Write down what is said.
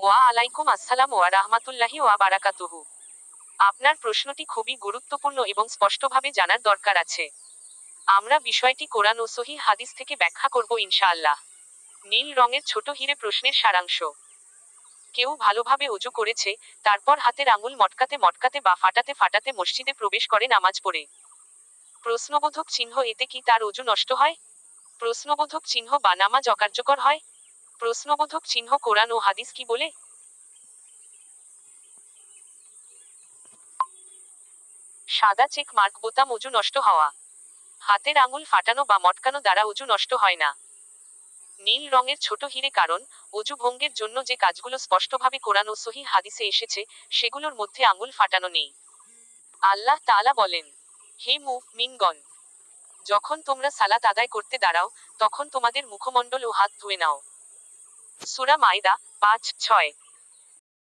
ওয়া আলাইকুম আসসালাম ওয়া রাহমাতুল্লাহি ওয়া বারাকাতুহু। আপনার প্রশ্নটি খুবই গুরুত্বপূর্ণ এবং স্পষ্টভাবে জানার দরকার আছে। আমরা বিষয়টি কোরআন ও সহিহ হাদিস থেকে ব্যাখ্যা করব ইনশাআল্লাহ। নীল রঙের ছোট হিরে প্রশ্নের সারাংশ। কেউ ভালোভাবে ওযু করেছে, তারপর হাতের আঙুল মটকাতে মটকাতে বা ফাটাতে ফাটাতে মসজিদে প্রবেশ করে নামাজ পড়ে। প্রশ্নবোধক চিহ্ন, এতে কি তার ওযু নষ্ট হয়? প্রশ্নবোধক চিহ্ন বা নামাজ অকার্যকর হয়? প্রশ্নবোধক চিহ্ন কোরআন ও হাদিস কি বলে? সাদা চেক মার্ক বোতাম ওযু নষ্ট হওয়া। হাতের আঙুল ফাটানো বা মটকানো দ্বারা ওযু নষ্ট হয় না। নীল রঙের ছোট হিরে, কারণ ওযু ভঙ্গের জন্য যে কাজগুলো স্পষ্টভাবে কোরআন ও সহিহ হাদিসে এসেছে, সেগুলোর মধ্যে আঙুল ফাটানো নেই। আল্লাহ তাআলা বলেন, হে মুমিনগণ, যখন তোমরা সালাত আদায় করতে দাঁড়াও, তখন তোমাদের মুখমণ্ডল ও হাত ধুয়ে নাও। সূরা মাইদা ৫-৬।